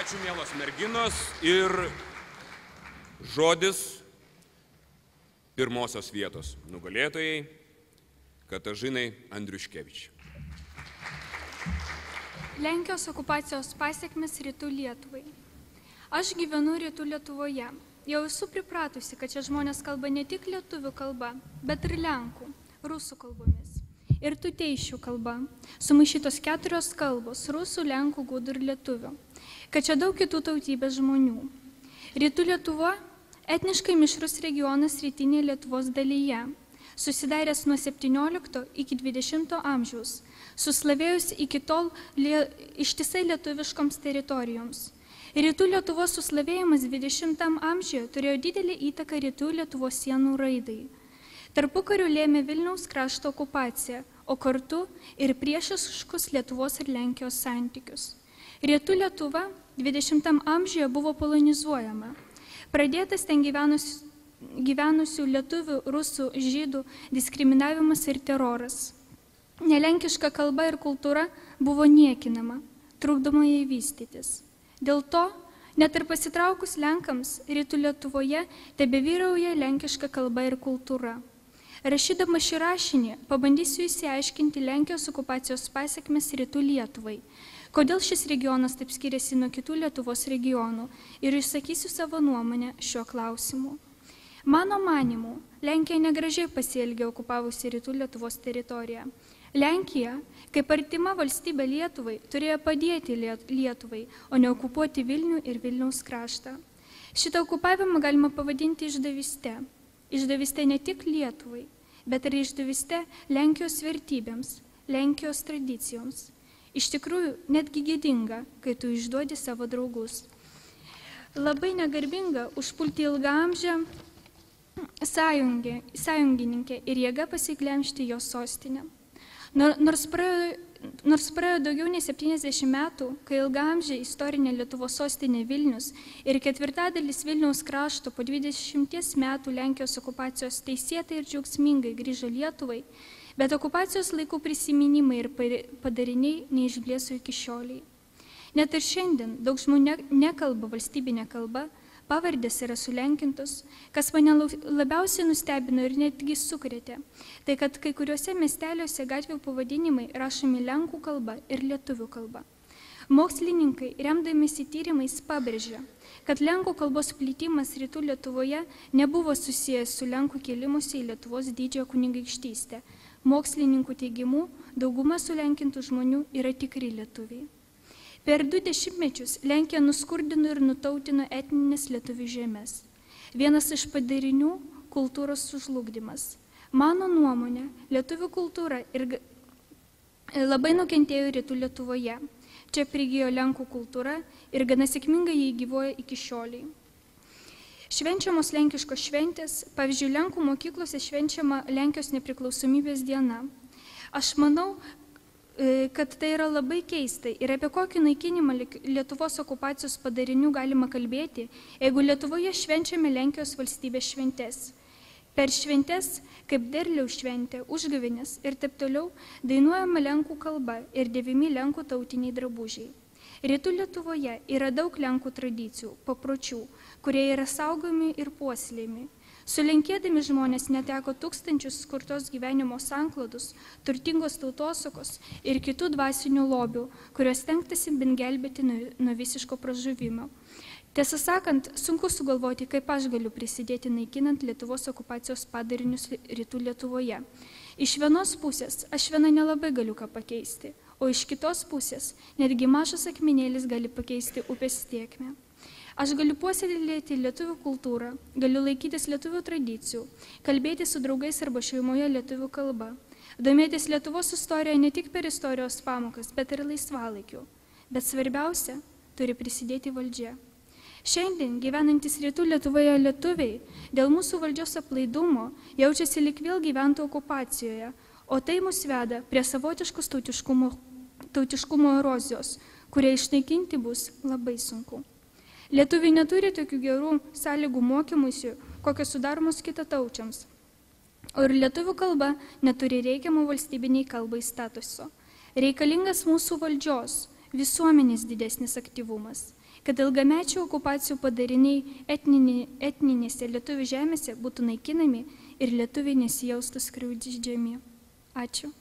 Ačiū, mielos merginos, ir žodis pirmosios vietos nugalėtojai Katažinai Andriuškevič. Lenkijos okupacijos pasiekmes Rytų Lietuvai. Aš gyvenu Rytų Lietuvoje. Jau esu pripratusi, kad čia žmonės kalba ne tik lietuvių kalba, bet ir lenkų, rusų kalbomis. Ir tuteišių kalba. Sumaišytos 4 kalbos - rusų, lenkų, gudų ir lietuvių. Kad čia daug kitų tautybės žmonių. Rytų Lietuva - etniškai mišrus regionas rytinėje Lietuvos dalyje, susidaręs nuo 17 iki 20 amžiaus, suslavėjus iki tol ištisai lietuviškoms teritorijoms. Rytų Lietuvos suslavėjimas 20 amžiuje turėjo didelį įtaką Rytų Lietuvos sienų raidai. Tarpukariu lėmė Vilniaus krašto okupaciją, o kartu ir priešiškus Lietuvos ir Lenkijos santykius. Rytų Lietuva 20 amžiuje buvo polonizuojama. Pradėtas ten gyvenusių lietuvių, rusų, žydų diskriminavimas ir teroras. Nelenkiška kalba ir kultūra buvo niekinama, trukdoma jai vystytis. Dėl to, net ir pasitraukus Lenkams, Rytų Lietuvoje tebevyrauja lenkiška kalba ir kultūra. Rašydama šį rašinį, pabandysiu išsiaiškinti Lenkijos okupacijos pasiekmes Rytų Lietuvai, kodėl šis regionas taip skiriasi nuo kitų Lietuvos regionų ir išsakysiu savo nuomonę šiuo klausimu. Mano manimu, Lenkija negražiai pasielgė okupavusi Rytų Lietuvos teritoriją. Lenkija, kaip artima valstybė Lietuvai, turėjo padėti Lietuvai, o ne okupuoti Vilnių ir Vilniaus kraštą. Šitą okupavimą galima pavadinti išdavyste. Išdavyste ne tik Lietuvai, bet ir išdavyste Lenkijos vertybėms, Lenkijos tradicijoms. Iš tikrųjų, netgi gėdinga, kai tu išduodi savo draugus. Labai negarbinga užpulti ilgaamžę sąjungininkę ir jėga pasiglemžti jos sostinę. Nors praėjo daugiau nei 70 metų, kai ilgaamžė istorinė Lietuvos sostinė Vilnius ir 4/4 Vilniaus krašto po 20 metų Lenkijos okupacijos teisėtai ir džiaugsmingai grįžo Lietuvai, bet okupacijos laikų prisiminimai ir padariniai neišblėso iki šioliai. Net ir šiandien daug žmonių nekalba valstybinė kalba, pavardės yra sulenkintos. Kas mane labiausiai nustebino ir netgi sukrėtė, tai kad kai kuriuose miesteliuose gatvių pavadinimai rašomi lenkų kalba ir lietuvių kalba. Mokslininkai, remdamiesi tyrimais, pabrėžia, kad lenkų kalbos plitimas Rytų Lietuvoje nebuvo susijęs su lenkų kėlimusi į Lietuvos didžiąją kunigaikštystę. Mokslininkų teigimu, dauguma sulenkintų žmonių yra tikri lietuviai. Per 2 dešimtmečius Lenkija nuskurdino ir nutautino etninės lietuvių žemės. Vienas iš padarinių - kultūros sužlugdymas. Mano nuomonė, lietuvių kultūra labai nukentėjo Rytų Lietuvoje. Čia prigijo lenkų kultūra ir gana sėkmingai jį gyvuoja iki šioliai. Švenčiamos lenkiškos šventės, pavyzdžiui, Lenkų mokyklose švenčiama Lenkijos nepriklausomybės diena. Aš manau, kad tai yra labai keista ir apie kokį naikinimą Lietuvos okupacijos padarinių galima kalbėti, jeigu Lietuvoje švenčiame Lenkijos valstybės šventės. Per šventės, kaip derliaus šventė, užgavėnės ir taip toliau, dainuojama lenkų kalba ir dėvimi lenkų tautiniai drabužiai. Rytų Lietuvoje yra daug lenkų tradicijų, papročių, kurie yra saugomi ir puoselėjami. Sulenkėdami žmonės neteko tūkstančius skurtos gyvenimo sanklodus, turtingos tautosakos ir kitų dvasinių lobių, kurios stengtasi bent gelbėti nuo visiško pražuvimo. Tiesą sakant, sunku sugalvoti, kaip aš galiu prisidėti naikinant Lietuvos okupacijos padarinius Rytų Lietuvoje. Iš vienos pusės aš viena nelabai galiu ką pakeisti, o iš kitos pusės netgi mažas akmenėlis gali pakeisti upės tėkmę. Aš galiu puoselėti lietuvių kultūrą, galiu laikytis lietuvių tradicijų, kalbėti su draugais arba šeimoje lietuvių kalba, domėtis Lietuvos istoriją ne tik per istorijos pamokas, bet ir laisvalaikiu. Bet svarbiausia, turi prisidėti valdžia. Šiandien gyvenantis Rytų Lietuvoje lietuviai dėl mūsų valdžios aplaidumo jaučiasi lyg vėl gyventų okupacijoje, o tai mus veda prie savotiškos tautiškumo erozijos, kurią išnaikinti bus labai sunku. Lietuviai neturi tokių gerų sąlygų mokymuisi, kokios sudaromos kitataučiams, o ir lietuvių kalba neturi reikiamų valstybiniai kalbai statuso. Reikalingas mūsų valdžios, visuomenės didesnis aktyvumas. kad ilgamečių okupacijų padariniai etninėse lietuvių žemėse būtų naikinami ir lietuviai nesijaustų skriaudžiami. Ačiū.